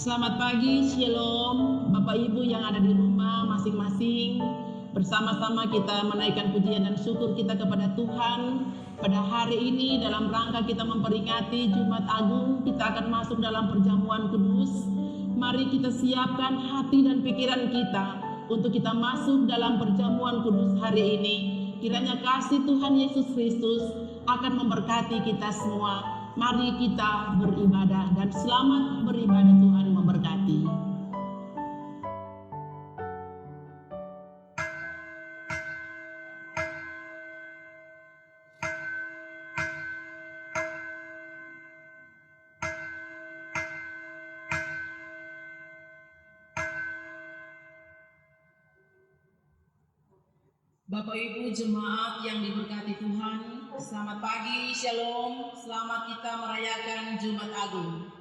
Selamat pagi, Shalom, Bapak Ibu yang ada di rumah masing-masing. Bersama-sama kita menaikkan pujian dan syukur kita kepada Tuhan. Pada hari ini dalam rangka kita memperingati Jumat Agung, kita akan masuk dalam perjamuan kudus. Mari kita siapkan hati dan pikiran kita untuk kita masuk dalam perjamuan kudus hari ini. Kiranya kasih Tuhan Yesus Kristus akan memberkati kita semua. Mari kita beribadah dan selamat beribadah. Tuhan memberkati. Bapak Ibu jemaat yang diberkati Tuhan, selamat pagi, Shalom. Selamat kita merayakan Jumat Agung.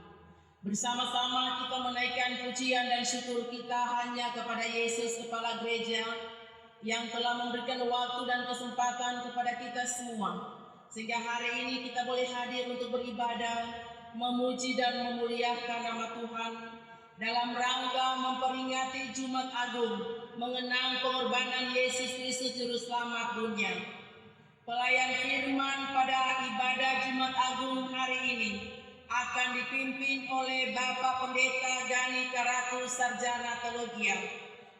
Bersama-sama kita menaikkan pujian dan syukur kita hanya kepada Yesus Kepala Gereja yang telah memberikan waktu dan kesempatan kepada kita semua, sehingga hari ini kita boleh hadir untuk beribadah, memuji dan memuliakan nama Tuhan dalam rangka memperingati Jumat Agung, mengenang pengorbanan Yesus Kristus Juru Selamat dunia. Pelayan firman pada ibadah Jumat Agung hari ini akan dipimpin oleh Bapak Pendeta Gani Karatu Sarjana Teologia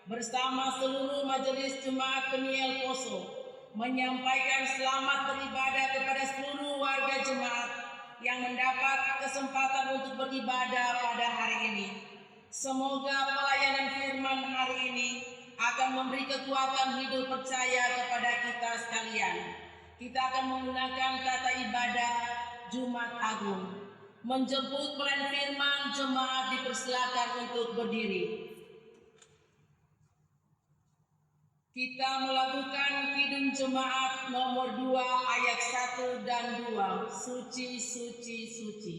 bersama seluruh majelis Jemaat Peniel Poso, menyampaikan selamat beribadah kepada seluruh warga jemaat yang mendapat kesempatan untuk beribadah pada hari ini. Semoga pelayanan firman hari ini akan memberi kekuatan hidup percaya kepada kita sekalian. Kita akan menggunakan tata ibadah Jumat Agung. Menjemput pelayan firman, jemaat dipersilakan untuk berdiri. Kita melakukan kidung jemaat nomor 2 ayat 1 dan 2. Suci, suci, suci.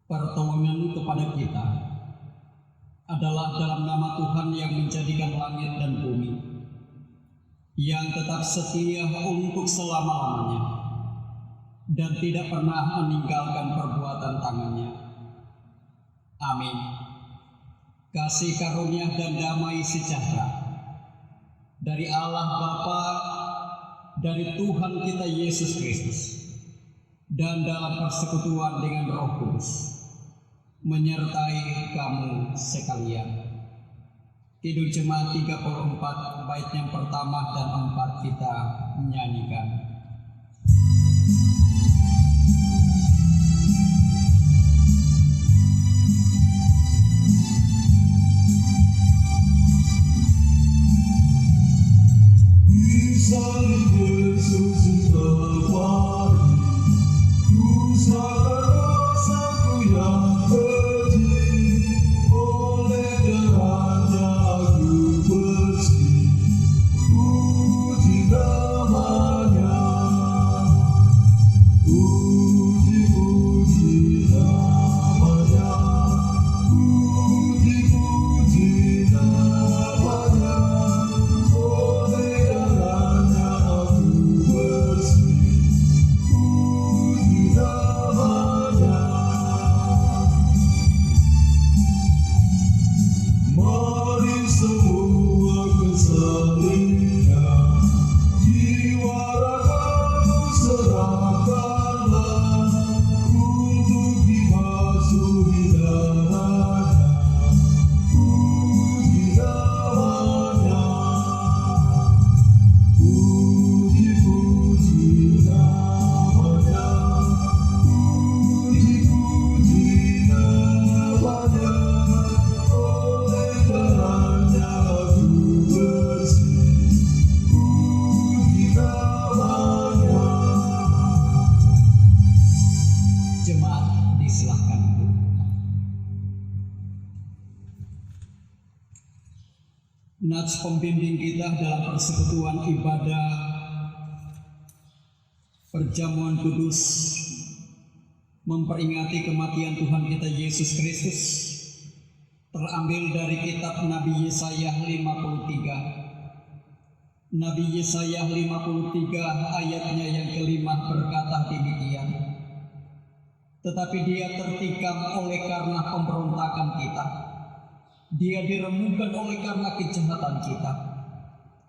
Pertolongan kepada kita adalah dalam nama Tuhan yang menjadikan langit dan bumi, yang tetap setia untuk selama-lamanya dan tidak pernah meninggalkan perbuatan tangannya. Amin. Kasih karunia dan damai sejahtera dari Allah Bapa, dari Tuhan kita Yesus Kristus, dan dalam persekutuan dengan Roh Kudus menyertai kamu sekalian. Kidung Jemaat 34 bait yang pertama dan 4 kita menyanyikan. Salib Yesus terpari, ku sadar rasa Nats pembimbing kita dalam persekutuan ibadah perjamuan kudus memperingati kematian Tuhan kita Yesus Kristus terambil dari kitab Nabi Yesaya 53. Nabi Yesaya 53 ayatnya yang kelima berkata demikian. Tetapi dia tertikam oleh karena pemberontakan kita. Dia diremukkan oleh karena kejahatan kita.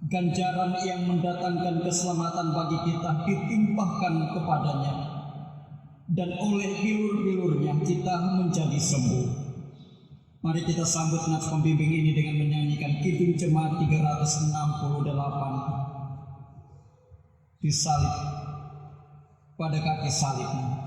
Ganjaran yang mendatangkan keselamatan bagi kita ditimpahkan kepadanya. Dan oleh bilur-bilurnya kita menjadi sembuh. Mari kita sambut nats pembimbing ini dengan menyanyikan Kidung Jemaat 368. Disalib pada kaki salibnya.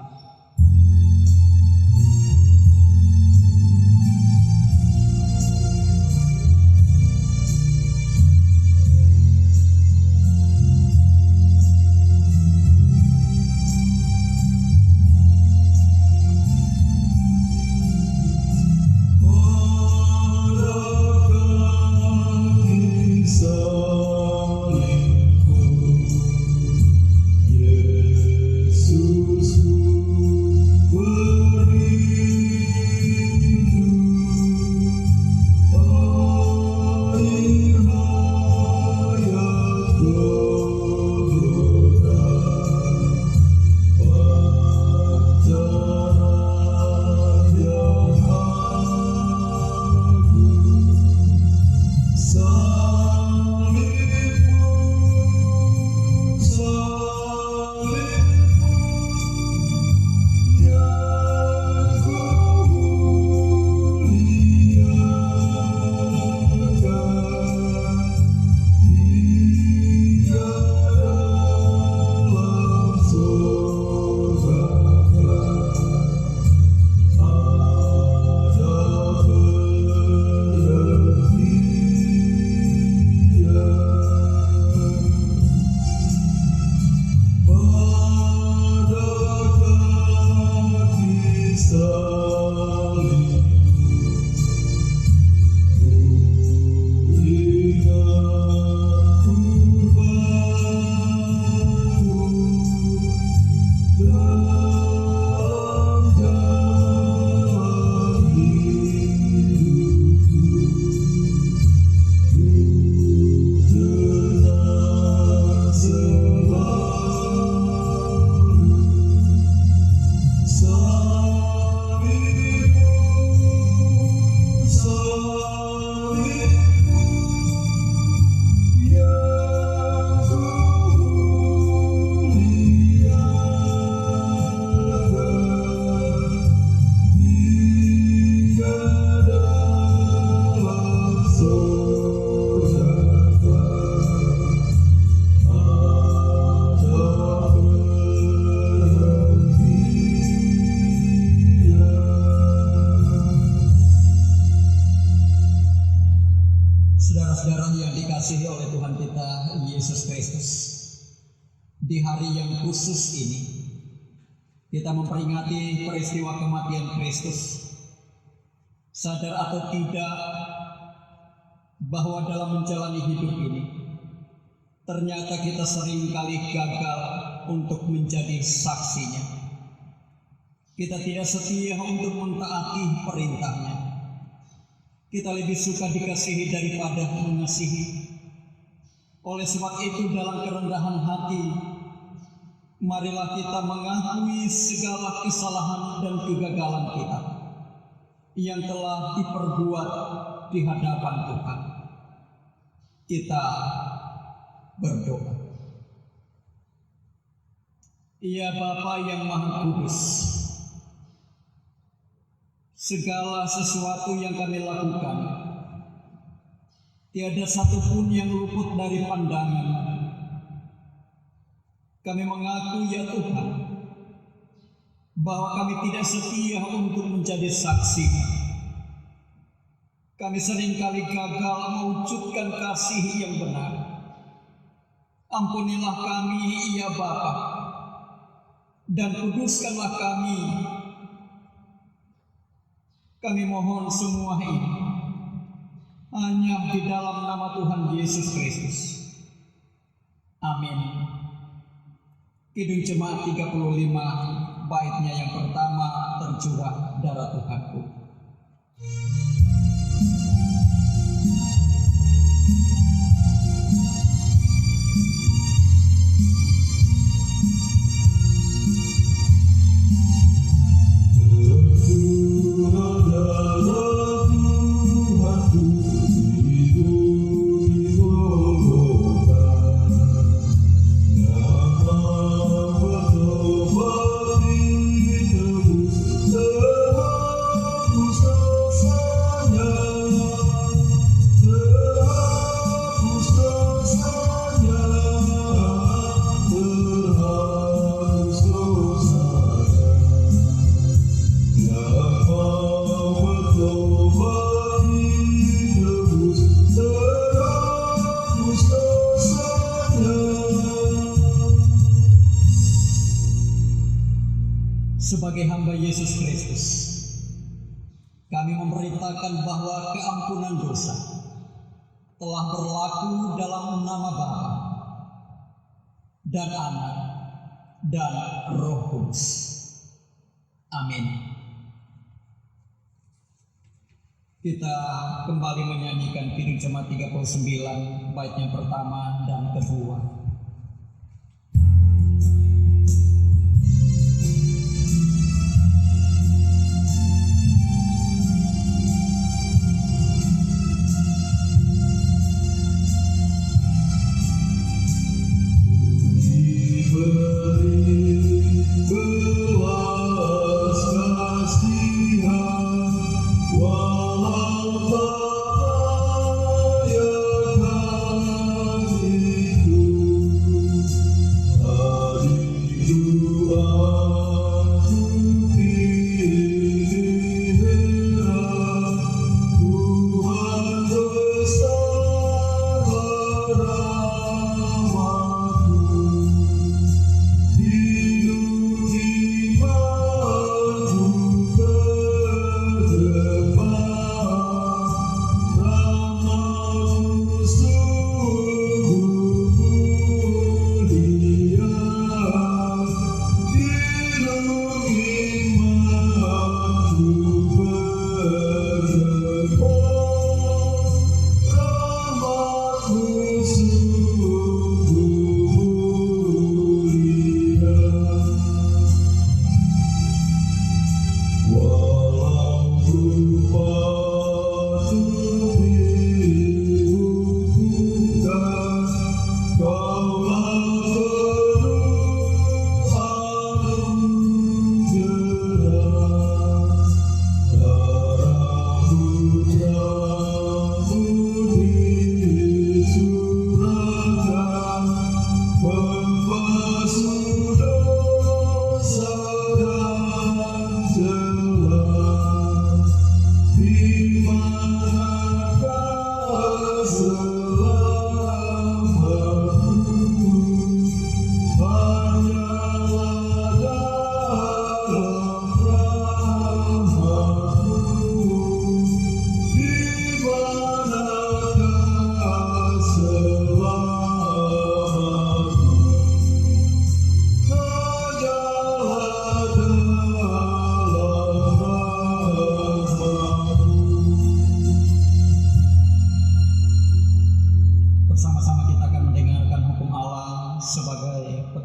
Saudara-saudara yang dikasihi oleh Tuhan kita Yesus Kristus, di hari yang khusus ini kita memperingati peristiwa kematian Kristus. Sadar atau tidak bahwa dalam menjalani hidup ini ternyata kita seringkali gagal untuk menjadi saksinya. Kita tidak setia untuk mentaati perintahnya. Kita lebih suka dikasihi daripada mengasihi. Oleh sebab itu dalam kerendahan hati, marilah kita mengakui segala kesalahan dan kegagalan kita yang telah diperbuat di hadapan Tuhan. Kita berdoa. Ya Bapa yang Maha Kudus, segala sesuatu yang kami lakukan, tiada satupun yang luput dari pandangan. Kami mengaku ya Tuhan, bahwa kami tidak setia untuk menjadi saksi. Kami seringkali gagal mewujudkan kasih yang benar. Ampunilah kami ya Bapa, dan kuduskanlah kami. Kami mohon semua ini hanya di dalam nama Tuhan Yesus Kristus. Amin. Kidung Jemaat 35, baitnya yang pertama, tercurah darah Tuhanku. Sebagai hamba Yesus Kristus, kami memberitakan bahwa keampunan dosa telah berlaku dalam nama Bapa dan Anak dan Roh Kudus. Amin. Kita kembali menyanyikan Kidung Jemaat 39, bait yang pertama dan kedua.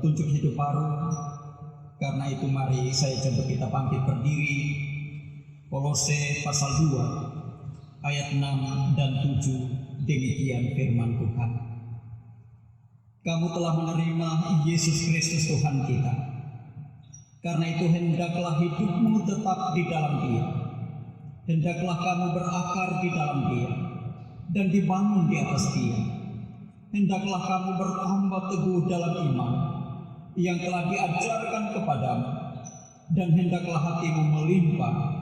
Petunjuk hidup baru. Karena itu mari saya coba kita bangkit berdiri. Kolose pasal 2 ayat 6 dan 7, demikian firman Tuhan. Kamu telah menerima Yesus Kristus Tuhan kita. Karena itu hendaklah hidupmu tetap di dalam Dia. Hendaklah kamu berakar di dalam Dia dan dibangun di atas Dia. Hendaklah kamu bertambah teguh dalam iman yang telah diajarkan kepadamu, dan hendaklah hatimu melimpah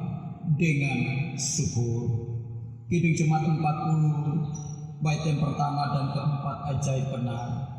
dengan syukur. Kidung Jemaat 40, bait yang pertama dan keempat, ajaib benar.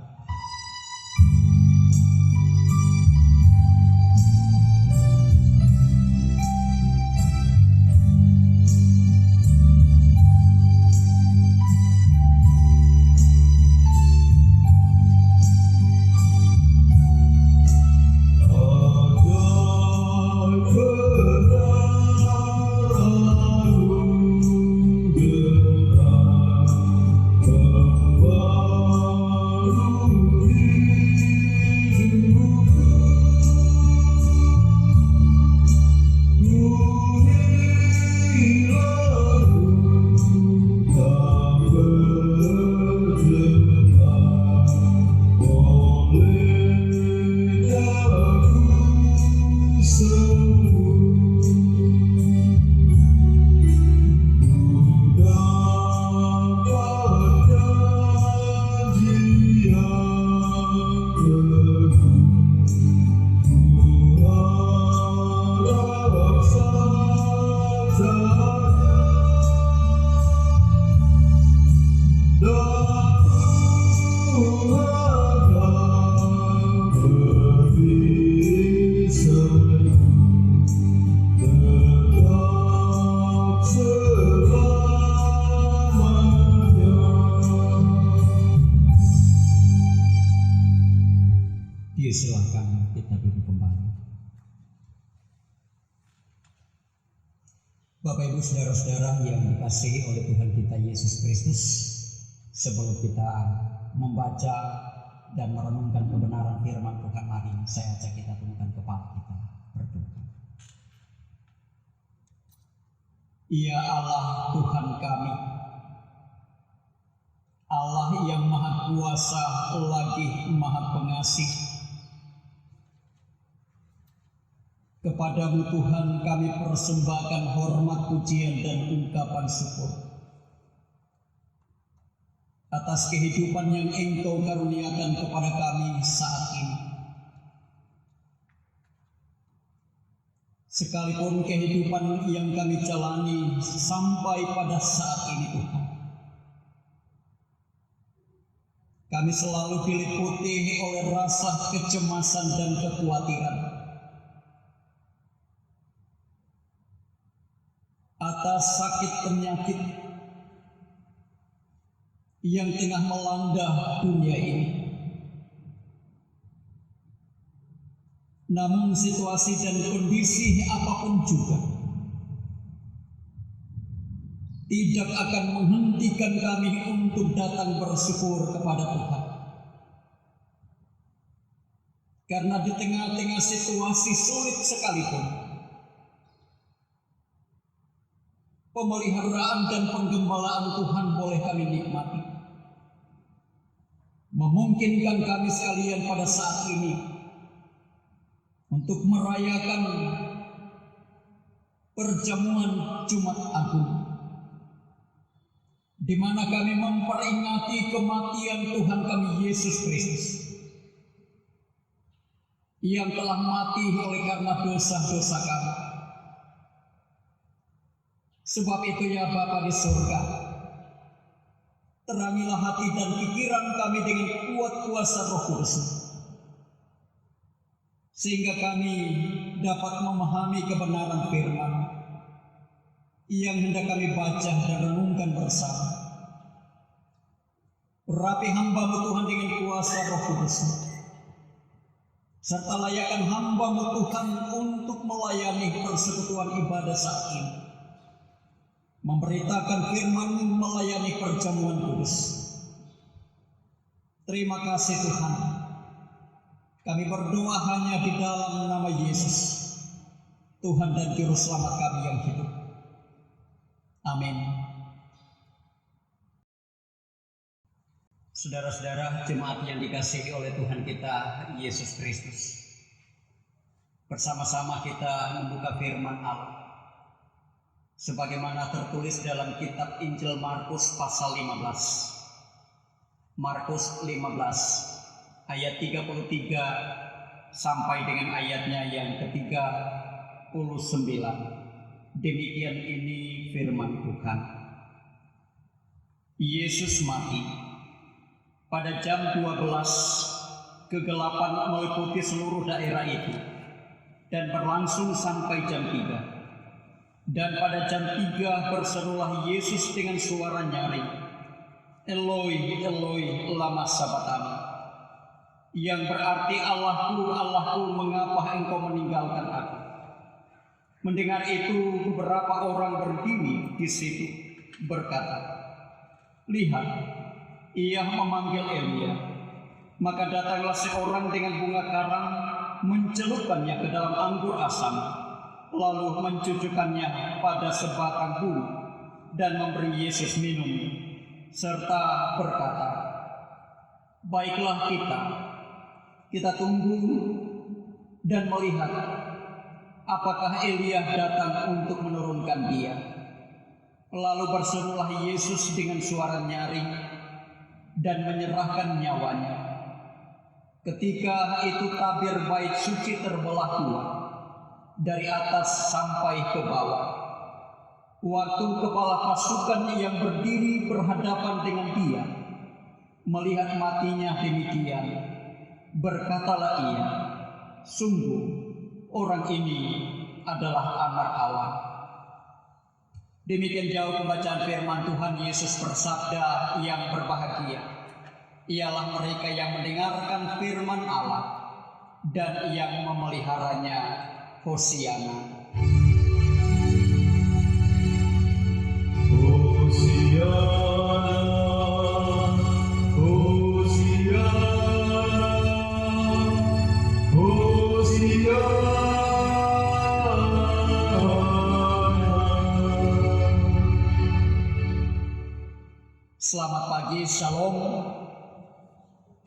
Silakan kita duduk kembali. Bapak Ibu saudara-saudara yang dikasihi oleh Tuhan kita Yesus Kristus, sebelum kita membaca dan merenungkan kebenaran firman Tuhan, mari saya ajak kita tundukkan kepala kita berdoa. Ya Allah Tuhan kami, Allah yang maha kuasa lagi maha pengasih, kepadamu Tuhan kami persembahkan hormat, pujian, dan ungkapan syukur atas kehidupan yang Engkau karuniakan kepada kami saat ini. Sekalipun kehidupan yang kami jalani sampai pada saat ini Tuhan, kami selalu diliputi oleh rasa kecemasan dan kekhawatiran atas sakit penyakit yang tengah melanda dunia ini. Namun situasi dan kondisi apapun juga tidak akan menghentikan kami untuk datang bersyukur kepada Tuhan. Karena di tengah-tengah situasi sulit sekalipun, pemeliharaan dan penggembalaan Tuhan boleh kami nikmati, memungkinkan kami sekalian pada saat ini untuk merayakan perjamuan Jumat Agung, di mana kami memperingati kematian Tuhan kami Yesus Kristus yang telah mati oleh karena dosa-dosa kami. Sebab itu ya Bapa di surga, terangilah hati dan pikiran kami dengan kuat kuasa Roh Kudus, sehingga kami dapat memahami kebenaran firman yang hendak kami baca dan renungkan bersama. Urapi hamba-Mu Tuhan dengan kuasa Roh Kudus, serta layakkan hamba-Mu Tuhan untuk melayani persekutuan ibadah saat ini, memberitakan firman-Mu, melayani perjamuan kudus. Terima kasih Tuhan. Kami berdoa hanya di dalam nama Yesus, Tuhan dan Juru Selamat kami yang hidup. Amin. Saudara-saudara jemaat yang dikasihi oleh Tuhan kita Yesus Kristus, bersama-sama kita membuka firman Allah sebagaimana tertulis dalam kitab Injil Markus pasal 15. Markus 15 ayat 33 sampai dengan ayatnya yang ke-39. Demikian ini firman Tuhan. Yesus mati. Pada jam 12, kegelapan meliputi seluruh daerah itu dan berlangsung sampai jam 3. Dan pada jam 3 berserulah Yesus dengan suara nyaring, Eloi, Eloi, lama sabachthani, yang berarti Allahku, Allahku, mengapa engkau meninggalkan aku? Mendengar itu beberapa orang berdiri di situ berkata, lihat, ia memanggil Elia. Maka datanglah seorang dengan bunga karang, mencelupkannya ke dalam anggur asam, lalu mencucukkannya pada sebatang bulu dan memberi Yesus minum, serta berkata, "Baiklah kita tunggu dan melihat apakah Elia datang untuk menurunkan dia." Lalu berserulah Yesus dengan suara nyaring dan menyerahkan nyawanya. Ketika itu tabir bait suci terbelah dua, dari atas sampai ke bawah. Waktu kepala pasukan yang berdiri berhadapan dengan dia melihat matinya demikian, berkatalah ia, "Sungguh orang ini adalah Anak Allah." Demikian jauh pembacaan firman Tuhan. Yesus bersabda, yang berbahagia ialah mereka yang mendengarkan firman Allah dan yang memeliharanya. Hosiana. Selamat pagi, Shalom.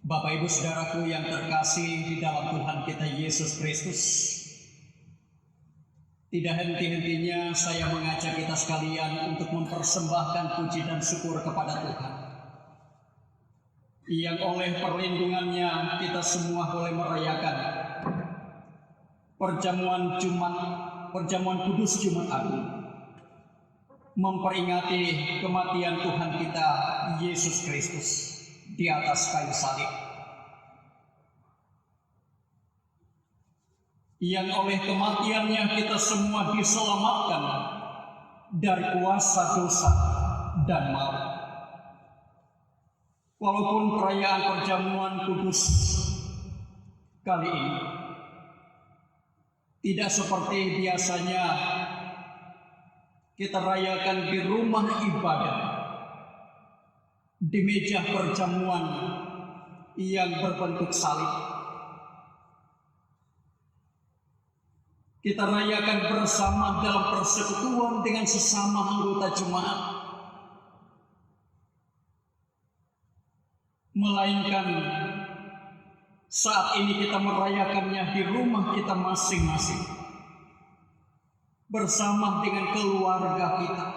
Bapak Ibu Saudaraku yang terkasih di dalam Tuhan kita Yesus Kristus. Tidak henti-hentinya saya mengajak kita sekalian untuk mempersembahkan puji dan syukur kepada Tuhan, yang oleh perlindungannya kita semua boleh merayakan perjamuan kudus Jumat Agung, memperingati kematian Tuhan kita Yesus Kristus di atas kayu salib, yang oleh kematiannya kita semua diselamatkan dari kuasa dosa dan maut. Walaupun perayaan perjamuan kudus kali ini tidak seperti biasanya kita rayakan di rumah ibadah, di meja perjamuan yang berbentuk salib, kita rayakan bersama dalam persekutuan dengan sesama anggota jemaat, melainkan saat ini kita merayakannya di rumah kita masing-masing, bersama dengan keluarga kita.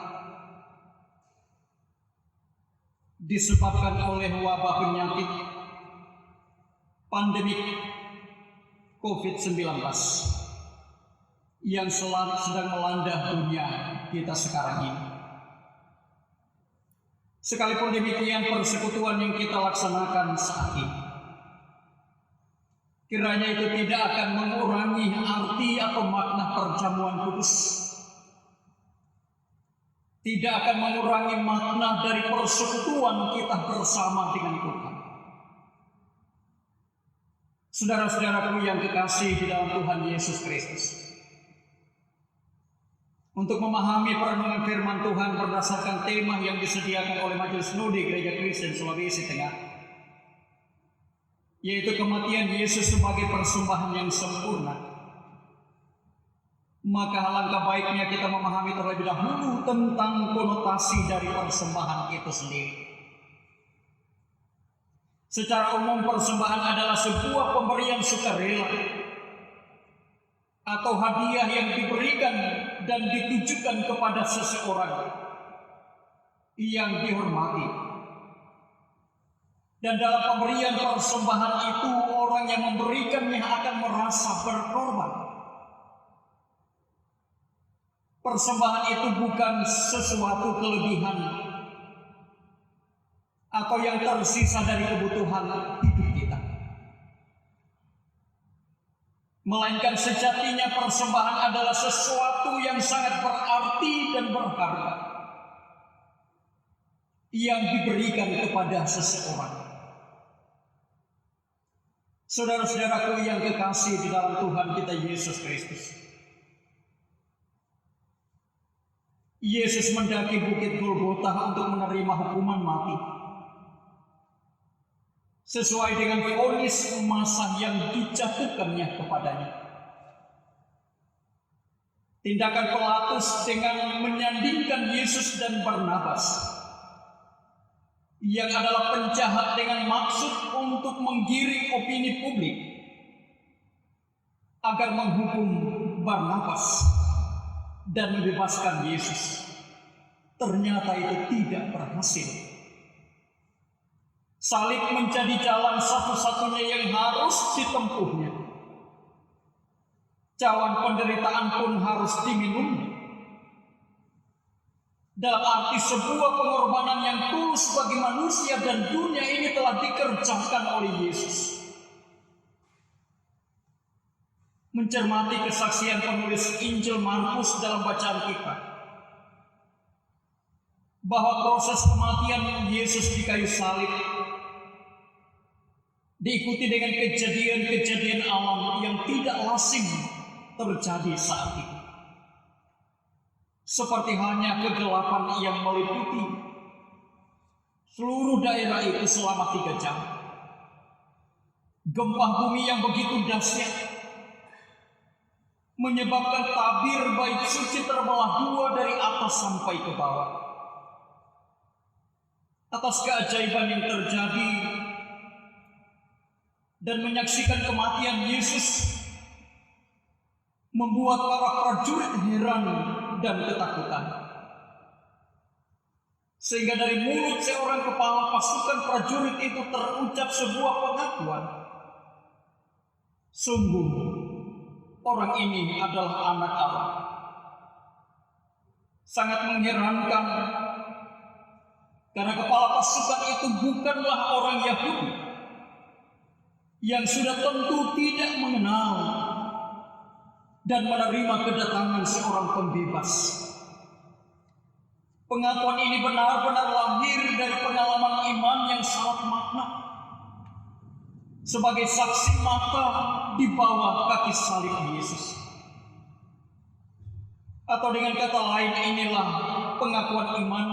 Disebabkan oleh wabah penyakit pandemik COVID-19 yang sedang melanda dunia kita sekarang ini. Sekalipun demikian, persekutuan yang kita laksanakan saat ini, kiranya itu tidak akan mengurangi arti atau makna perjamuan kudus, tidak akan mengurangi makna dari persekutuan kita bersama dengan Tuhan. Saudara-saudaraku yang kekasih di dalam Tuhan Yesus Kristus, untuk memahami perenungan firman Tuhan berdasarkan tema yang disediakan oleh Majelis Nudi Gereja Kristen Sulawesi Tengah, yaitu kematian Yesus sebagai persembahan yang sempurna, maka alangkah baiknya kita memahami terlebih dahulu tentang konotasi dari persembahan itu sendiri. Secara umum, persembahan adalah sebuah pemberian sukarela atau hadiah yang diberikan dan ditujukan kepada seseorang yang dihormati. Dan dalam pemberian persembahan itu, orang yang memberikannya akan merasa berkorban. Persembahan itu bukan sesuatu kelebihan atau yang tersisa dari kebutuhan hidup kita, melainkan sejatinya persembahan adalah sesuatu yang sangat berarti dan berharga yang diberikan kepada seseorang. Saudara-saudaraku yang kekasih di dalam Tuhan kita Yesus Kristus, Yesus mendaki bukit Golgota untuk menerima hukuman mati sesuai dengan vonis masa yang dijatuhkannya kepadanya. tindakan Pilatus dengan menyandingkan Yesus dan Barnabas yang adalah penjahat dengan maksud untuk menggiring opini publik agar menghukum Barnabas dan membebaskan Yesus, ternyata itu tidak berhasil. Salib menjadi jalan satu-satunya yang harus ditempuhnya. Cawan penderitaan pun harus diminumnya. Dalam arti sebuah pengorbanan yang tulus bagi manusia dan dunia ini telah dikerjakan oleh Yesus. Mencermati kesaksian penulis Injil Markus dalam bacaan kita, bahwa proses kematian Yesus di kayu salib diikuti dengan kejadian-kejadian alam yang tidak lazim terjadi saat itu. Seperti hanya kegelapan yang meliputi seluruh daerah itu selama 3 jam. Gempa bumi yang begitu dahsyat menyebabkan tabir bait suci terbelah 2 dari atas sampai ke bawah. Atas keajaiban yang terjadi dan menyaksikan kematian Yesus membuat para prajurit heran dan ketakutan. Sehingga dari mulut seorang kepala pasukan prajurit itu terucap sebuah pengakuan. Sungguh, orang ini adalah anak Allah. Sangat mengherankan, karena kepala pasukan itu bukanlah orang Yahudi yang sudah tentu tidak mengenal dan menerima kedatangan seorang pembebas. Pengakuan ini benar-benar lahir dari pengalaman iman yang sangat makna, sebagai saksi mata di bawah kaki salib Yesus. Atau dengan kata lain, inilah pengakuan iman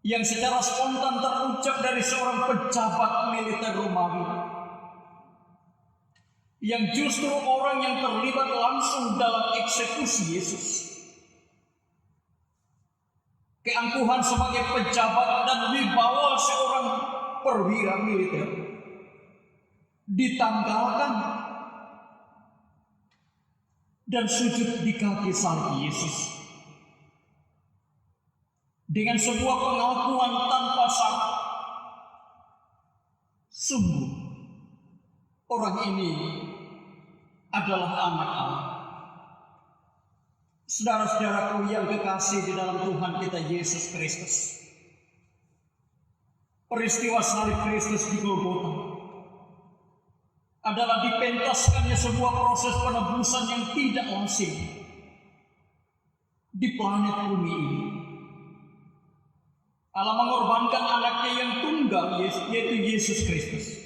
yang secara spontan terucap dari seorang pejabat militer Romawi, yang justru orang yang terlibat langsung dalam eksekusi Yesus. Keangkuhan sebagai pejabat dan wibawa seorang perwira militer ditanggalkan dan sujud di kaki salib Yesus dengan sebuah pengakuan tanpa syarat. Sungguh, orang ini adalah anak Allah. Saudara-saudaraku yang kekasih di dalam Tuhan kita Yesus Kristus, peristiwa salib Kristus di Golgota adalah dipentaskannya sebuah proses penebusan yang tidak lazim di planet bumi ini. Allah mengorbankan anaknya yang tunggal, yaitu Yesus Kristus,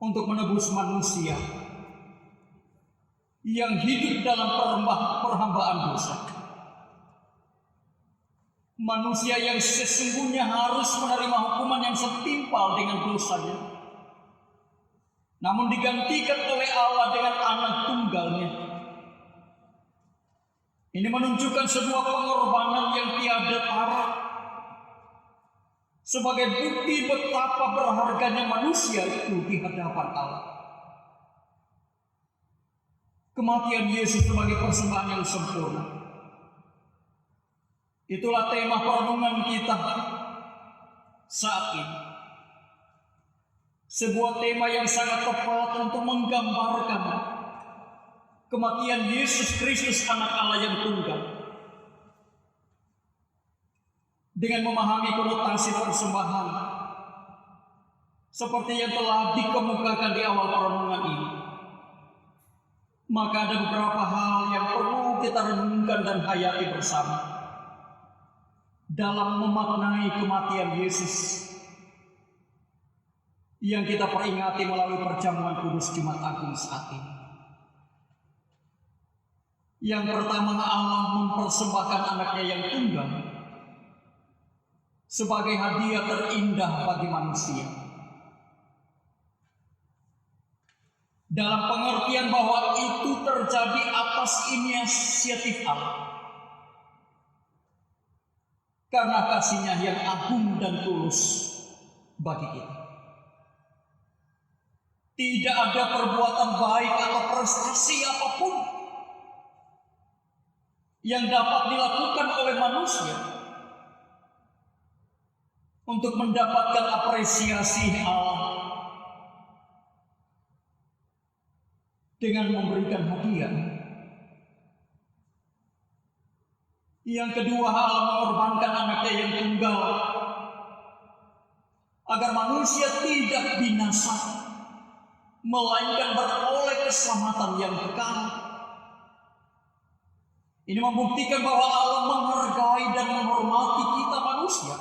untuk menebus manusia yang hidup dalam perhambaan dosa. Manusia yang sesungguhnya harus menerima hukuman yang setimpal dengan dosanya, namun digantikan oleh Allah dengan anak tunggalnya. Ini menunjukkan sebuah pengorbanan yang tiada tara, sebagai bukti betapa berharganya manusia itu di hadapan Allah. Kematian Yesus sebagai persembahan yang sempurna, itulah tema perenungan kita saat ini. Sebuah tema yang sangat tepat untuk menggambarkan kematian Yesus Kristus anak Allah yang tunggal, dengan memahami konotasi persembahan seperti yang telah dikemukakan di awal perenungan ini. Maka ada beberapa hal yang perlu kita renungkan dan hayati bersama dalam memaknai kematian Yesus yang kita peringati melalui perjamuan kudus Jumat Agung saat ini. Yang pertama, Allah mempersembahkan anaknya yang tunggal sebagai hadiah terindah bagi manusia. dalam pengertian bahwa itu terjadi atas inisiatif Allah. Karena kasih-Nya yang agung dan tulus bagi kita. Tidak ada perbuatan baik atau prestasi apapun yang dapat dilakukan oleh manusia untuk mendapatkan apresiasi Allah dengan memberikan hadiah. Yang kedua, Allah mengorbankan anaknya yang tunggal agar manusia tidak binasa, melainkan beroleh keselamatan yang kekal. Ini membuktikan bahwa Allah menghargai dan menghormati kita manusia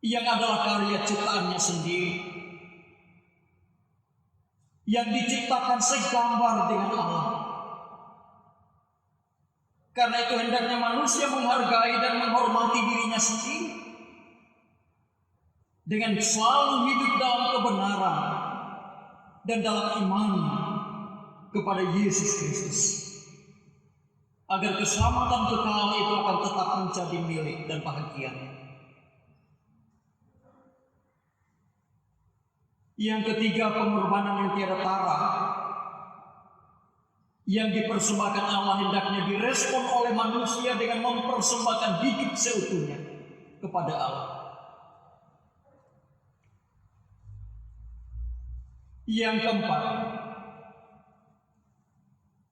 yang adalah karya ciptaannya sendiri, yang diciptakan segambar dengan Allah. Karena itu hendaknya manusia menghargai dan menghormati dirinya sendiri dengan selalu hidup dalam kebenaran dan dalam iman kepada Yesus Kristus, agar keselamatan kekal itu akan tetap menjadi milik dan bahagia. Yang ketiga, pengorbanan yang tiada tara yang dipersembahkan Allah hendaknya direspon oleh manusia dengan mempersembahkan hidup seutuhnya kepada Allah. Yang keempat,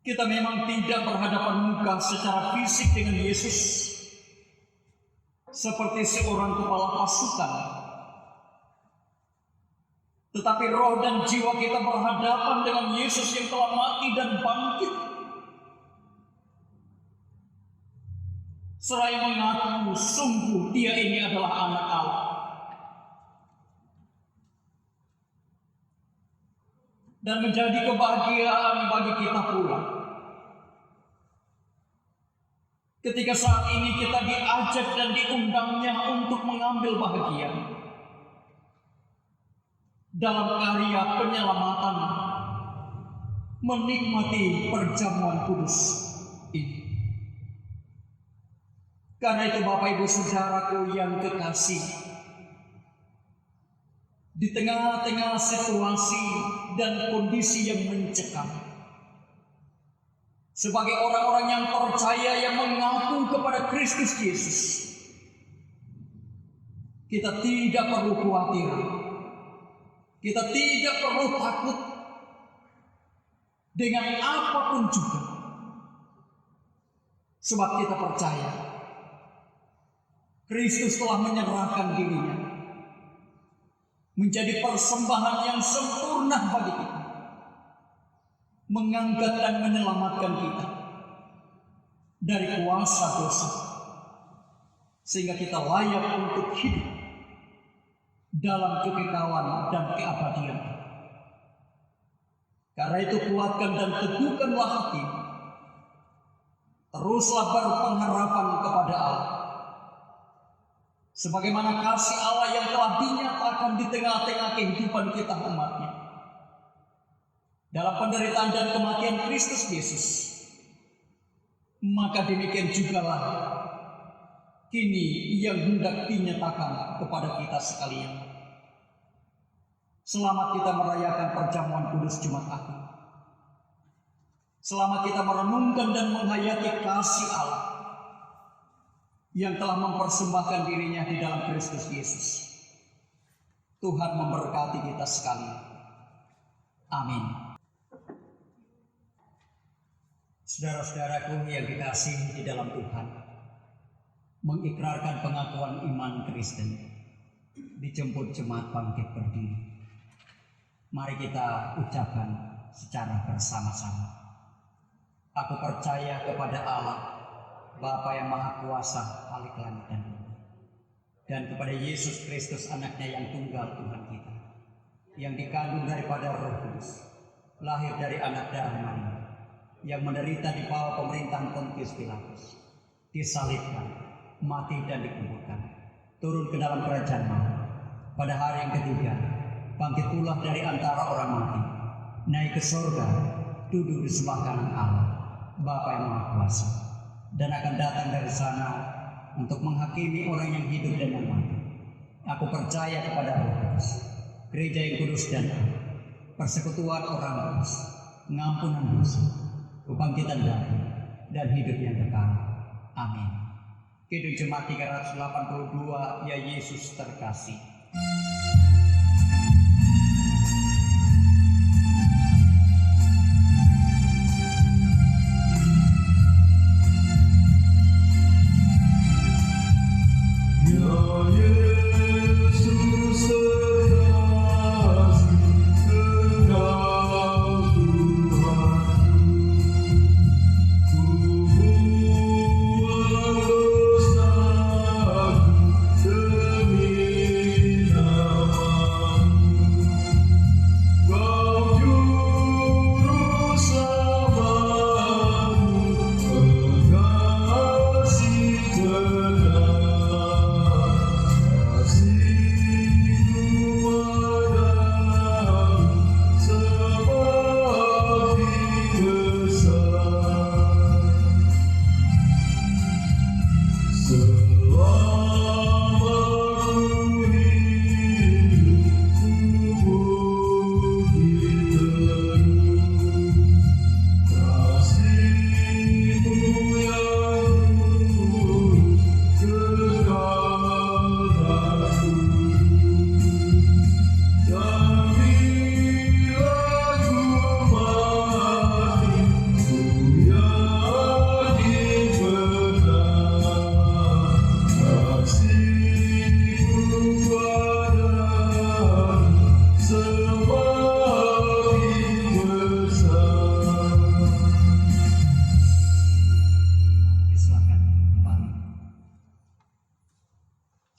kita memang tidak berhadapan muka secara fisik dengan Yesus seperti seorang kepala pasukan, tetapi roh dan jiwa kita berhadapan dengan Yesus yang telah mati dan bangkit, seraya mengaku sungguh Dia ini adalah anak Allah. Dan menjadi kebahagiaan bagi kita pula ketika saat ini kita diajak dan diundangnya untuk mengambil bahagia dalam karya penyelamatan, menikmati perjamuan kudus ini. Karena itu Bapak Ibu Saudaraku yang kekasih, di tengah-tengah situasi dan kondisi yang mencekam, sebagai orang-orang yang percaya yang mengaku kepada Kristus Yesus, kita tidak perlu khawatir. Kita tidak perlu takut dengan apapun juga. Sebab kita percaya Kristus telah menyerahkan dirinya menjadi persembahan yang sempurna bagi kita, mengangkat dan menyelamatkan kita dari kuasa dosa, sehingga kita layak untuk hidup dalam kekekalan dan keabadian. Karena itu kuatkan dan teguhkanlah hati, teruslah berpengharapan kepada Allah, sebagaimana kasih Allah yang telah dinyatakan di tengah-tengah kehidupan kita umatnya dalam penderitaan dan kematian Kristus Yesus. Maka demikian jugalah kini yang hendak dinyatakan kepada kita sekalian. Selamat kita merayakan perjamuan kudus Jumat Agung. Selamat kita merenungkan dan menghayati kasih Allah yang telah mempersembahkan dirinya di dalam Kristus Yesus. Tuhan memberkati kita sekalian. Amin. Saudara-saudaraku yang dikasihi di dalam Tuhan, mengikrarkan pengakuan iman Kristen, dijemput jemaat bangkit berdiri. Mari kita ucapkan secara bersama-sama. Aku percaya kepada Allah, Bapa yang Maha Kuasa, Khalik langit dan bumi, dan kepada Yesus Kristus anaknya yang tunggal Tuhan kita, yang dikandung daripada Roh Kudus, lahir dari anak darah Maria, yang menderita di bawah pemerintahan Pontius Pilatus, disalibkan, mati dan dikuburkan, turun ke dalam kerajaan maut, pada hari yang ketiga bangkit pula dari antara orang mati, naik ke surga, duduk di sebelah kanan Allah, Bapa yang Maha Kuasa, dan akan datang dari sana untuk menghakimi orang yang hidup dan yang mati. Aku percaya kepada Roh Kudus, gereja yang kudus dan am, persekutuan orang kudus, pengampunan dosa, kebangkitan dari dan hidup yang kekal. Amin. Kidung Jemaat 382, ya Yesus terkasih.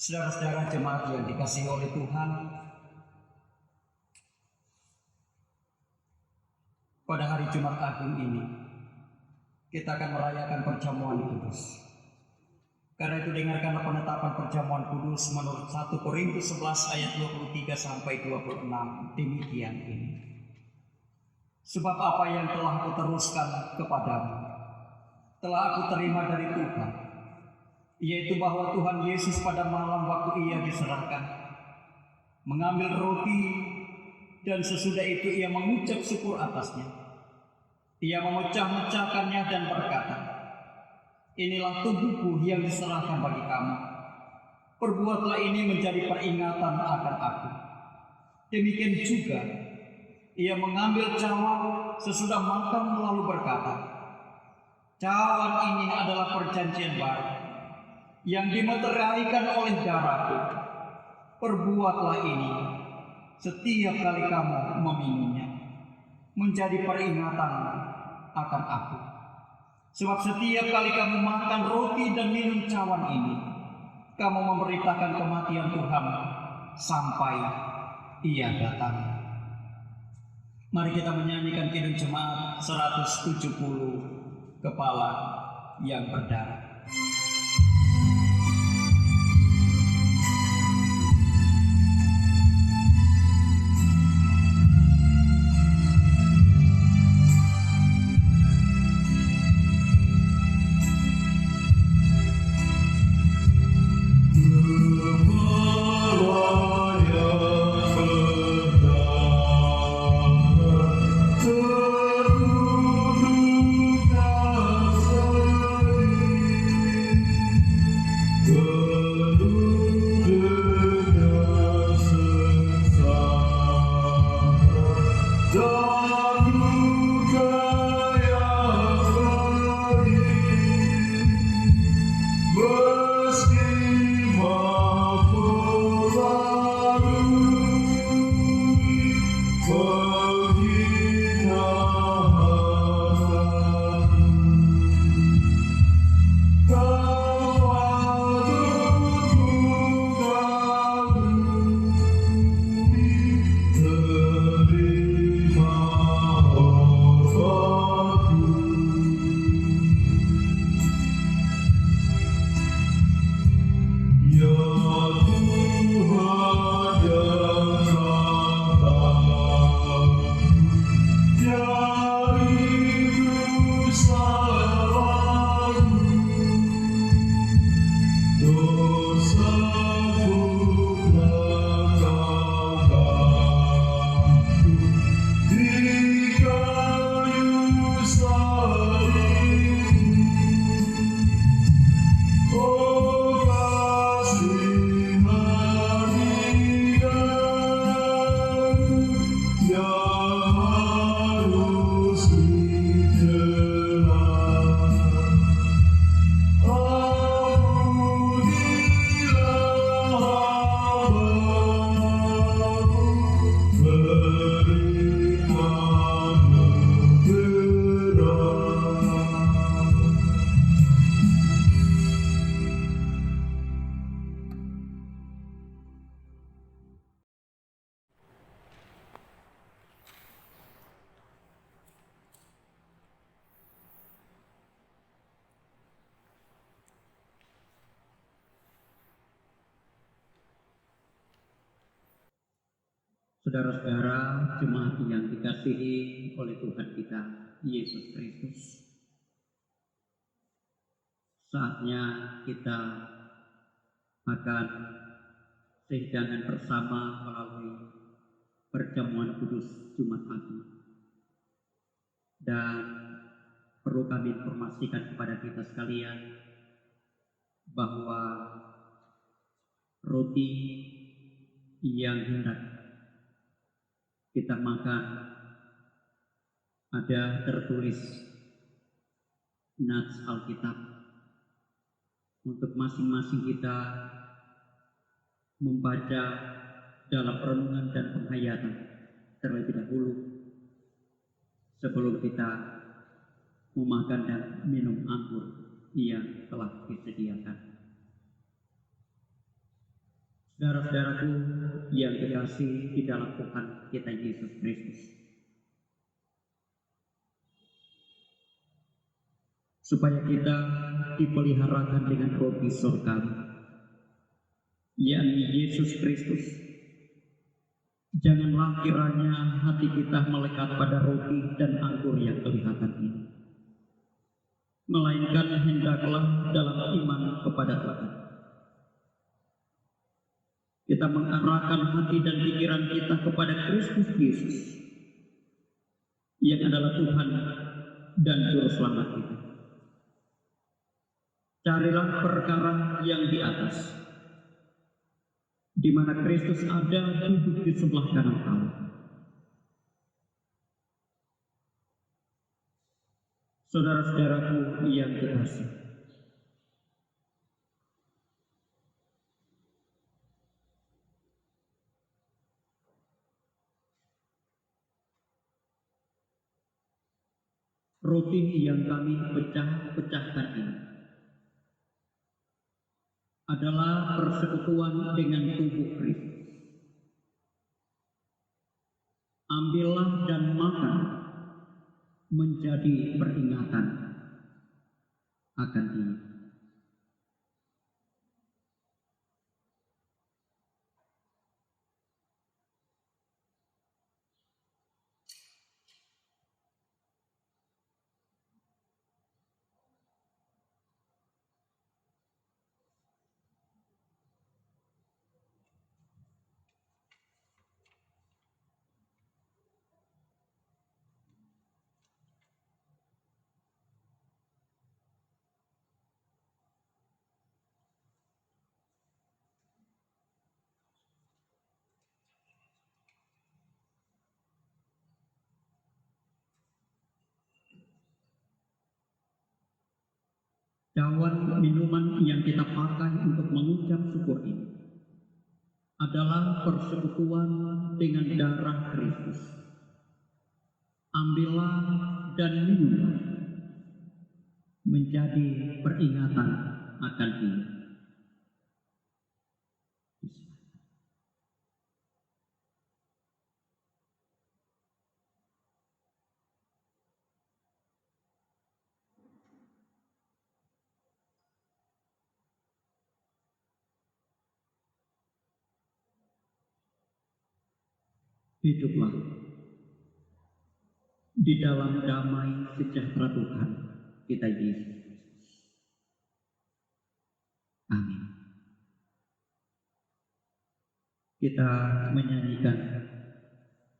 Saudara-saudara jemaat yang dikasihi oleh Tuhan, pada hari Jumat Agung ini kita akan merayakan perjamuan kudus. Karena itu dengarkanlah penetapan perjamuan kudus menurut 1 Korintus 11 ayat 23 sampai 26 demikian ini. Sebab apa yang telah aku teruskan kepadamu telah aku terima dari Tuhan, yaitu bahwa Tuhan Yesus pada malam waktu ia diserahkan mengambil roti, dan sesudah itu ia mengucap syukur atasnya. Ia memecah-mecahkannya dan berkata, "Inilah tubuhku yang diserahkan bagi kamu. Perbuatlah ini menjadi peringatan akan aku." Demikian juga ia mengambil cawan sesudah makan lalu berkata, "Cawan ini adalah perjanjian baru yang dimeteraikan oleh darahku. Perbuatlah ini setiap kali kamu meminumnya, menjadi peringatan akan aku. Sebab setiap kali kamu makan roti dan minum cawan ini, kamu memberitakan kematian Tuhan sampai ia datang." Mari kita menyanyikan Kidung Jemaat 170, Kepala yang Berdarah. Terus Saudara-saudara jemaat yang dikasihi oleh Tuhan kita Yesus Kristus, saatnya kita akan sehidangan bersama melalui perjamuan kudus Jumat Agung. Dan perlu kami informasikan kepada kita sekalian bahwa roti yang hendak kita makan ada tertulis nats Alkitab. Untuk masing-masing kita membaca dalam renungan dan penghayatan terlebih dahulu sebelum kita memakan dan minum anggur yang telah disediakan. Saudara-saudaraku yang dikasihi di dalam Tuhan kita Yesus Kristus, supaya kita dipeliharakan dengan roti surgawi, yakni Yesus Kristus, janganlah kiranya hati kita melekat pada roti dan anggur yang kelihatan ini, melainkan hendaklah dalam iman kepada Tuhan kita mengarahkan hati dan pikiran kita kepada Kristus Yesus yang adalah Tuhan dan Juru Selamat kita. Carilah perkara yang di atas, di mana Kristus ada duduk di sebelah kanan Allah. Saudara-saudaraku yang dikasihi, roti yang kami pecah-pecahkan ini adalah persekutuan dengan tubuh Kristus. Ambillah dan makan menjadi peringatan akan ini. Cawan minuman yang kita pakai untuk mengucap syukur ini adalah persekutuan dengan darah Kristus. Ambillah dan minumlah menjadi peringatan akan Dia. Hiduplah di dalam damai sejahtera Tuhan kita Yesus Kristus. Amin. Kita menyanyikan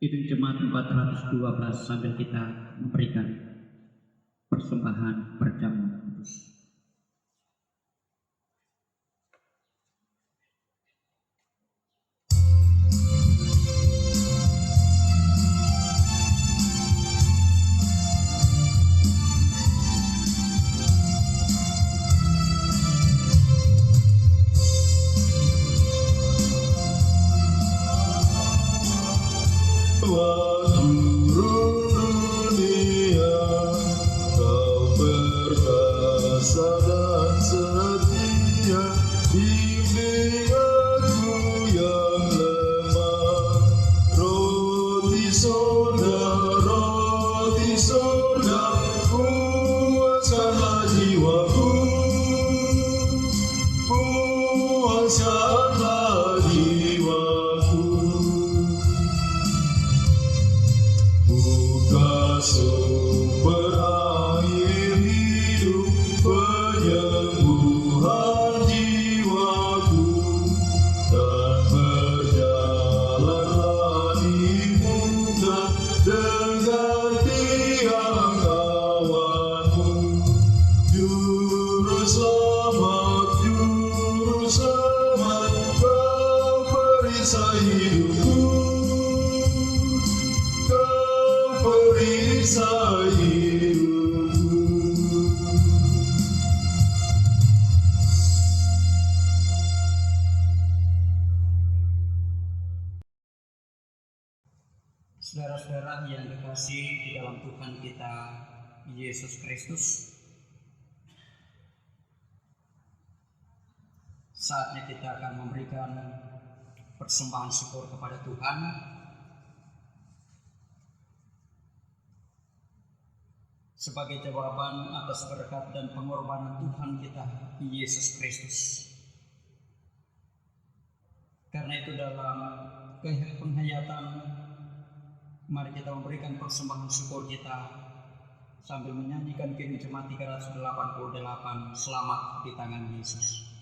Kidung Jemaat 412 sambil kita memberikan persembahan perjamuan kudus. Saudara-saudara yang dikasihi di dalam Tuhan kita Yesus Kristus, saatnya kita akan memberikan persembahan syukur kepada Tuhan sebagai jawaban atas berkat dan pengorbanan Tuhan kita Yesus Kristus. Karena itu dalam penghayatan, mari kita memberikan persembahan syukur kita sambil menyanyikan Kidung Jemaat 388, Selamat di Tangan Yesus.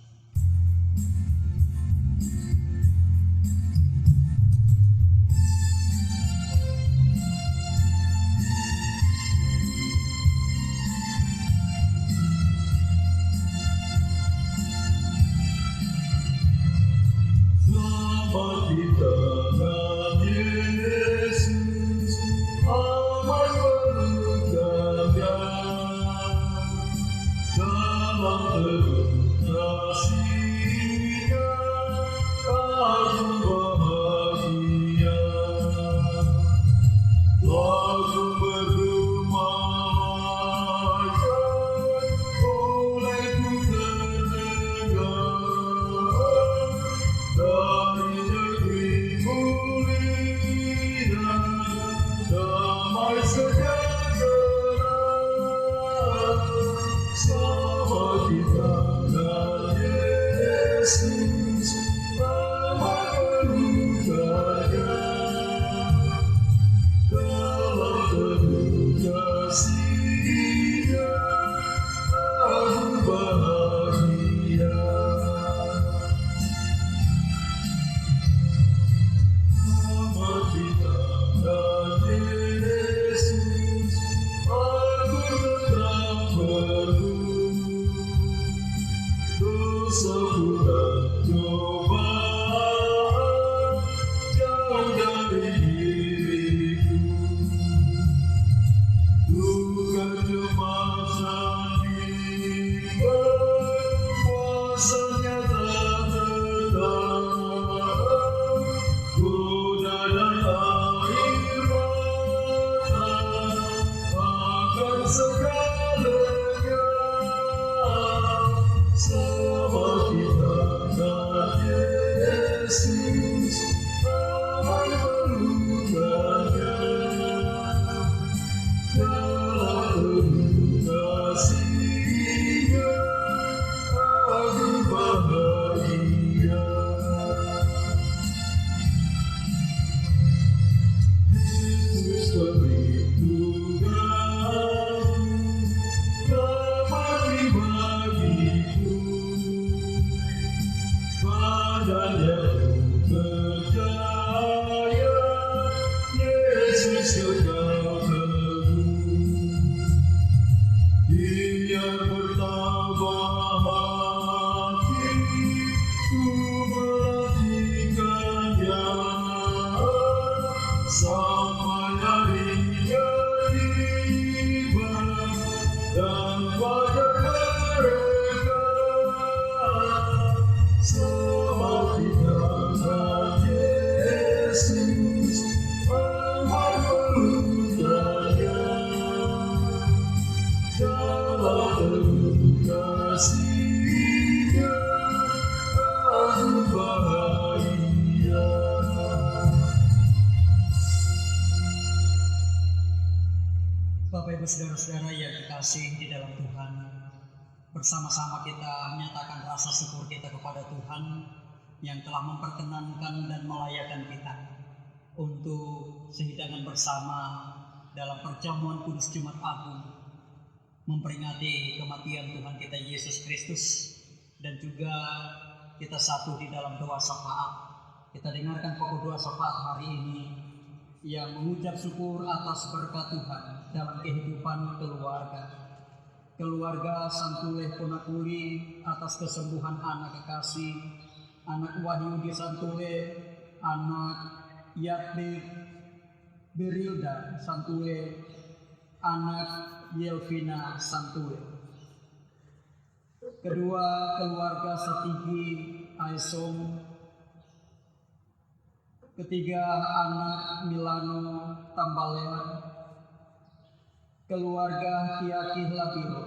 Bapak Ibu Saudara-saudara yang dikasihi di dalam Tuhan, bersama-sama kita menyatakan rasa syukur kita kepada Tuhan yang telah memperkenankan dan melayakkan kita untuk sehidangan bersama dalam perjamuan Kudus Jumat Agung, memperingati kematian Tuhan kita Yesus Kristus, dan juga kita satu di dalam doa syafaat. Kita dengarkan pokok doa syafaat hari ini yang mengucap syukur atas berkat Tuhan dalam kehidupan keluarga Santuleh Ponakuli, atas kesembuhan anak kekasih, anak Wahyudi Santuleh, anak Yatbe Berilda Santuleh, anak Yelvina Santuleh. Kedua keluarga Satigi Aisom, ketiga anak Milano Tambalean, keluarga Kiaki Labiro,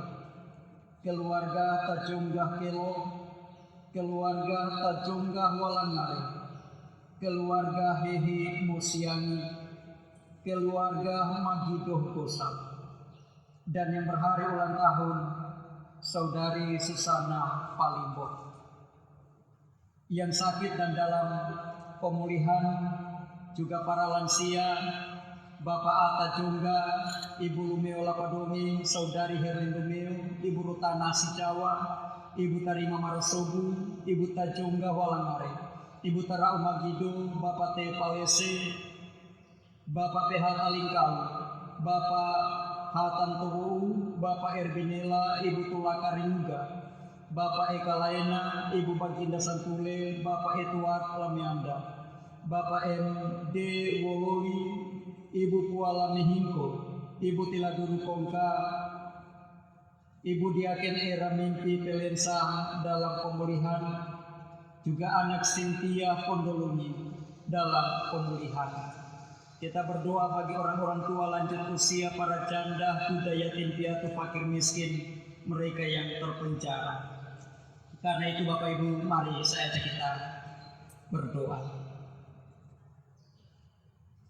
keluarga Tajunggah Kelo, keluarga Tajunggah Walangare, keluarga Hehi Musiani, keluarga Magidoh Gosa, dan yang berhari ulang tahun Saudari Susana Palimbo. Yang sakit dan dalam pemulihan juga para lansia, Bapak Atta Jungga, Ibu Lumeo Lapadongi, Saudari Herlin Lumeo, Ibu Rutana Sicawa, Ibu Tarima Marosobu, Ibu Tajungga Walangare, Ibu Tara Umagido, Bapak T. Palese, Bapak PH Talingkau, Bapak Hatan Towu, Bapak Erbinela, Ibu Tula Karinga, Bapak Eka Laena, Ibu Baginda Santule, Bapak Edward Lamianda, Bapak M.D. Wololi, Ibu Puala Mehingko, Ibu Tiladuru Kongka, Ibu Diaken Era Mimpi Pelensa dalam pemulihan, juga anak Cynthia Pondolungi dalam pemulihan. Kita berdoa bagi orang-orang tua lanjut usia, para janda, duda, yatim piatu, fakir miskin, mereka yang terpenjara. Karena itu Bapak Ibu, mari saya ajak kita berdoa.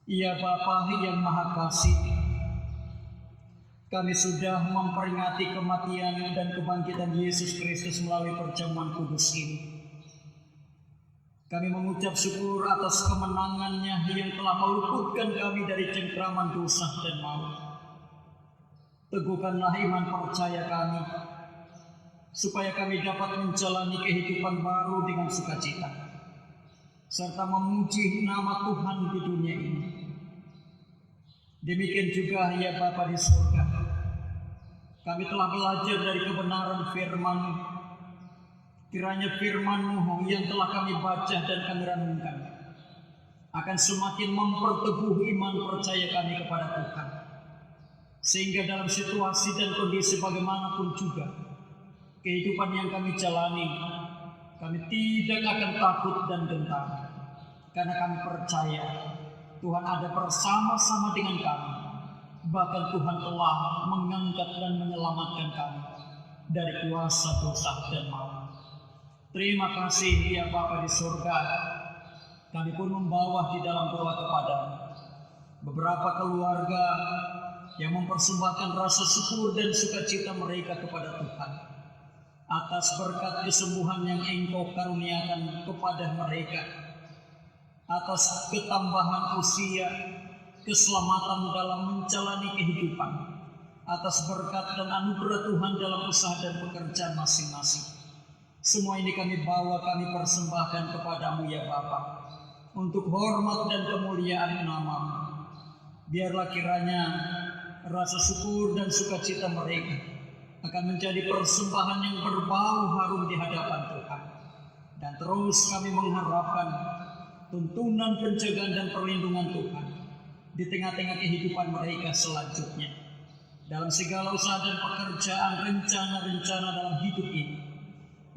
Ya Bapa yang Maha Kasih, kami sudah memperingati kematian dan kebangkitan Yesus Kristus melalui perjamuan kudus ini. Kami mengucap syukur atas kemenangannya yang telah meluputkan kami dari cengkraman dosa dan maut. Teguhkanlah iman percaya kami, supaya kami dapat menjalani kehidupan baru dengan sukacita, serta memuji nama Tuhan di dunia ini. Demikian juga ya Bapa di surga, kami telah belajar dari kebenaran firman-Mu. Kiranya firman-Mu yang telah kami baca dan kami renungkan akan semakin memperteguh iman percaya kami kepada Tuhan, sehingga dalam situasi dan kondisi bagaimanapun juga kehidupan yang kami jalani, kami tidak akan takut dan gentar, karena kami percaya Tuhan ada bersama-sama dengan kami. Bahkan Tuhan telah mengangkat dan menyelamatkan kami dari kuasa dosa dan maut. Terima kasih ya Bapa di surga. Kami pun membawa di dalam doa kepada-Mu beberapa keluarga yang mempersembahkan rasa syukur dan sukacita mereka kepada Tuhan atas berkat kesembuhan yang Engkau karuniakan kepada mereka, atas ketambahan usia, keselamatan dalam menjalani kehidupan, atas berkat dan anugerah Tuhan dalam usaha dan pekerjaan masing-masing. Semua ini kami bawa, kami persembahkan kepada-Mu ya Bapa, untuk hormat dan kemuliaan nama-Mu. Biarlah kiranya rasa syukur dan sukacita mereka akan menjadi persembahan yang berbau harum di hadapan Tuhan. Dan terus kami mengharapkan tuntunan, penjagaan dan perlindungan Tuhan di tengah-tengah kehidupan mereka selanjutnya. Dalam segala usaha dan pekerjaan, rencana-rencana dalam hidup ini,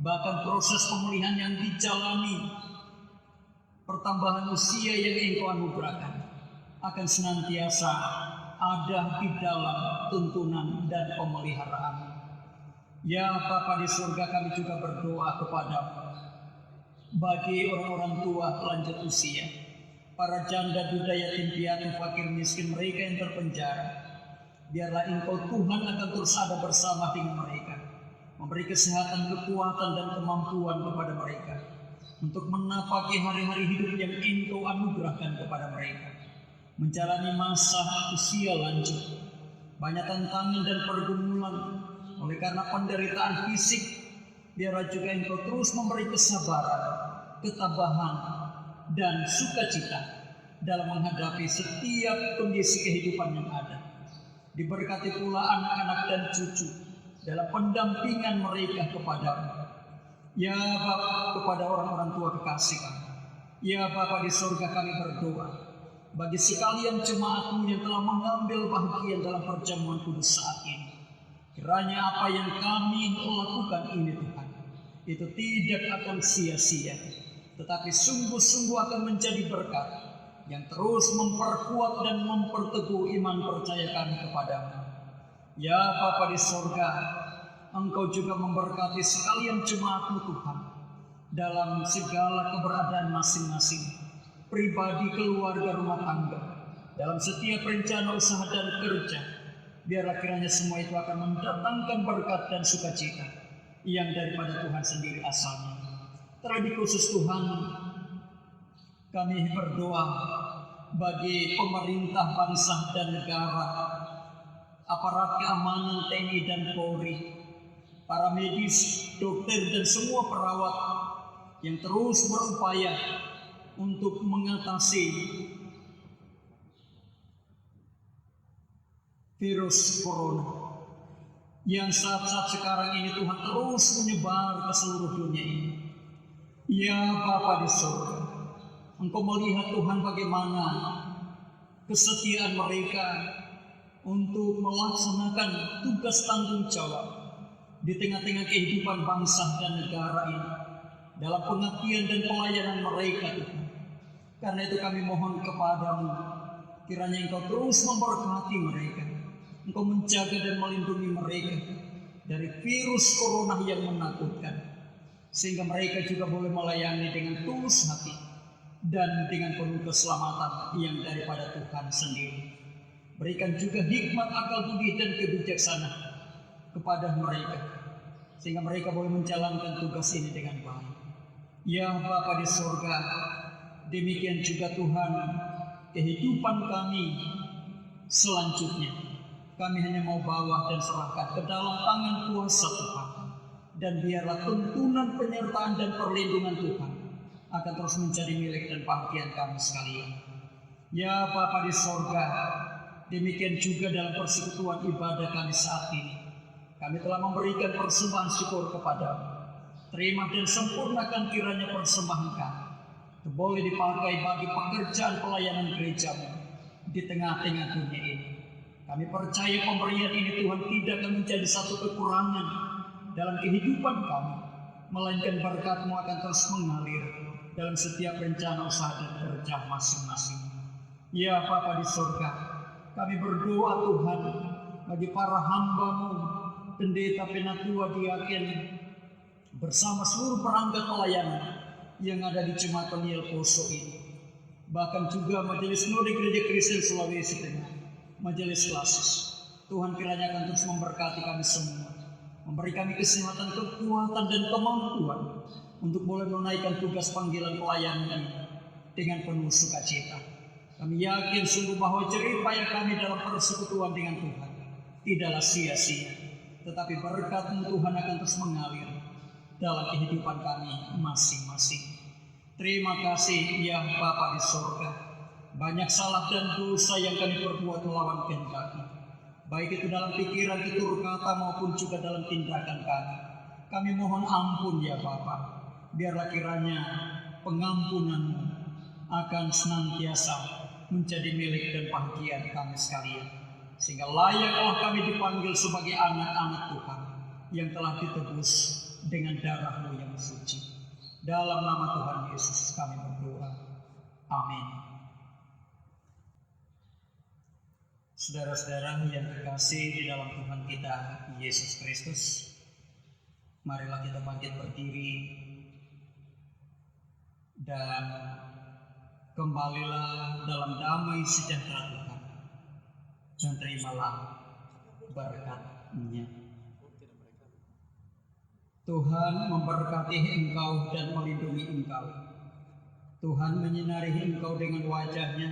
bahkan proses pemulihan yang dijalani, pertambahan usia yang Engkau anugerahkan, akan senantiasa ada di dalam tuntunan dan pemeliharaan. Ya Bapa di surga, kami juga berdoa kepada-Mu bagi orang-orang tua lanjut usia, para janda, duda, yatim piatu, fakir miskin, mereka yang terpenjara. Biarlah Engkau Tuhan akan terus ada bersama dengan mereka, memberi kesehatan, kekuatan dan kemampuan kepada mereka untuk menapaki hari-hari hidup yang Engkau anugerahkan kepada mereka, menjalani masa usia lanjut, banyak tantangan dan pergumulan oleh karena penderitaan fisik. Biarlah juga Engkau terus memberi kesabaran, ketabahan dan sukacita dalam menghadapi setiap kondisi kehidupan yang ada. Diberkati pula anak-anak dan cucu dalam pendampingan mereka kepada-Mu. Ya Bapa, kepada orang-orang tua kekasih kami, ya Bapa di surga, kami berdoa bagi sekalian jemaat-Mu yang telah mengambil bagian dalam perjamuan kudus saat ini. Kiranya apa yang kami lakukan ini Tuhan, itu tidak akan sia-sia, tetapi sungguh-sungguh akan menjadi berkat yang terus memperkuat dan memperteguh iman percaya kami kepadamu. Ya Bapa di sorga, Engkau juga memberkati sekalian jemaat-Mu Tuhan dalam segala keberadaan masing-masing, pribadi, keluarga, rumah tangga, dalam setiap rencana usaha dan kerja. Biarlah kiranya semua itu akan mendatangkan berkat dan sukacita yang daripada Tuhan sendiri asalnya. Terlebih khusus Tuhan, kami berdoa bagi pemerintah bangsa dan negara, aparat keamanan TNI dan Polri, para medis, dokter dan semua perawat yang terus berupaya untuk mengatasi virus corona yang saat-saat sekarang ini Tuhan terus menyebar ke seluruh dunia ini. Ya Bapa di surga, Engkau melihat Tuhan bagaimana kesetiaan mereka untuk melaksanakan tugas tanggung jawab di tengah-tengah kehidupan bangsa dan negara ini, dalam pengabdian dan pelayanan mereka Tuhan. Karena itu kami mohon kepadamu, kiranya Engkau terus memberkati mereka, Engkau menjaga dan melindungi mereka dari virus corona yang menakutkan, sehingga mereka juga boleh melayani dengan tulus hati dan dengan penuh keselamatan yang daripada Tuhan sendiri. Berikan juga hikmat, akal budi dan kebijaksanaan kepada mereka, sehingga mereka boleh menjalankan tugas ini dengan baik. Ya Bapa di surga, demikian juga Tuhan kehidupan kami selanjutnya. Kami hanya mau bawa dan serahkan ke dalam tangan kuasa Tuhan. Dan biarlah tuntunan penyertaan dan perlindungan Tuhan akan terus menjadi milik dan bagian kami sekalian. Ya Bapa di sorga, demikian juga dalam persekutuan ibadah kami saat ini. Kami telah memberikan persembahan syukur kepadamu. Terima dan sempurnakan kiranya persembahan kami itu boleh dipakai bagi pekerjaan pelayanan gerejamu di tengah-tengah dunia ini. Kami percaya pemberian ini Tuhan tidak akan menjadi satu kekurangan dalam kehidupan kami, melainkan berkat-Mu akan terus mengalir dalam setiap rencana usaha dan kerja masing-masing. Ya Bapa di surga, kami berdoa Tuhan bagi para hamba-Mu, pendeta, penatua, diaken, bersama seluruh perangkat pelayanan yang ada di Jemaat Peniel Poso ini. Bahkan juga Majelis Sinode Gereja Kristen Sulawesi Tengah, Majelis Lasis. Tuhan kiranya akan terus memberkati kami semua, memberi kami kesehatan, kekuatan dan kemampuan untuk boleh menunaikan tugas panggilan pelayanan ini dengan penuh sukacita. Kami yakin sungguh bahwa jerih payah kami dalam persekutuan dengan Tuhan tidaklah sia-sia, tetapi berkat-Mu Tuhan akan terus mengalir dalam kehidupan kami masing-masing. Terima kasih ya Bapa di surga. Banyak salah dan dosa yang kami perbuat melawan kehendak-Mu, baik itu dalam pikiran, tutur kata maupun juga dalam tindakan kami. Kami mohon ampun ya Bapa. Biarlah kiranya pengampunan-Mu akan senantiasa menjadi milik dan bagian kami sekalian, sehingga layaklah kami dipanggil sebagai anak-anak Tuhan yang telah ditebus dengan darah-Mu yang suci. Dalam nama Tuhan Yesus kami berdoa. Amin. Saudara-saudara yang terkasih di dalam Tuhan kita Yesus Kristus, marilah kita bangkit berdiri dan kembalilah dalam damai sejahtera Tuhan, dan terimalah berkat-Nya. Tuhan memberkati engkau dan melindungi engkau. Tuhan menyinari engkau dengan wajah-Nya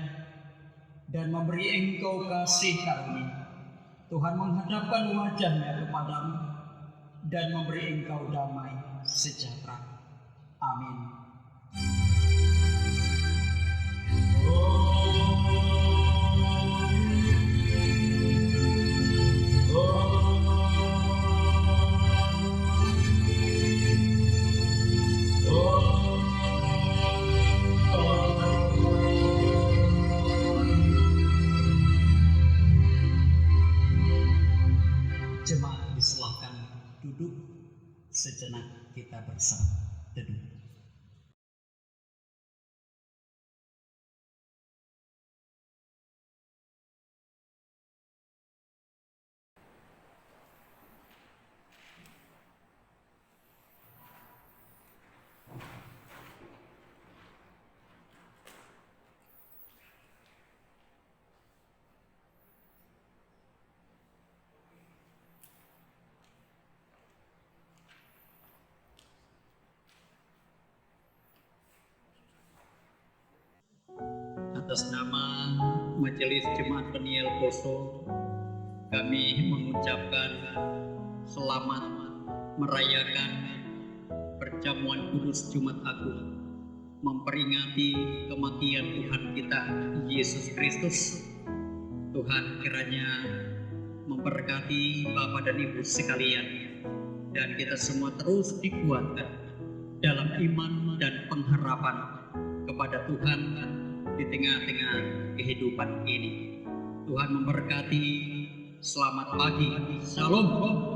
dan memberi engkau kasih karunia. Tuhan menghadapkan wajah-Nya kepadamu dan memberi engkau damai sejahtera. Amin. Jemaat disilahkan duduk sejenak, kita bersama teduh. Atas nama Majelis Jemaat Peniel Poso, kami mengucapkan selamat merayakan perjamuan kudus Jumat Agung, memperingati kematian Tuhan kita Yesus Kristus. Tuhan kiranya memberkati Bapak dan Ibu sekalian, dan kita semua terus dikuatkan dalam iman dan pengharapan kepada Tuhan di tengah-tengah kehidupan ini. Tuhan memberkati. Selamat pagi. Shalom.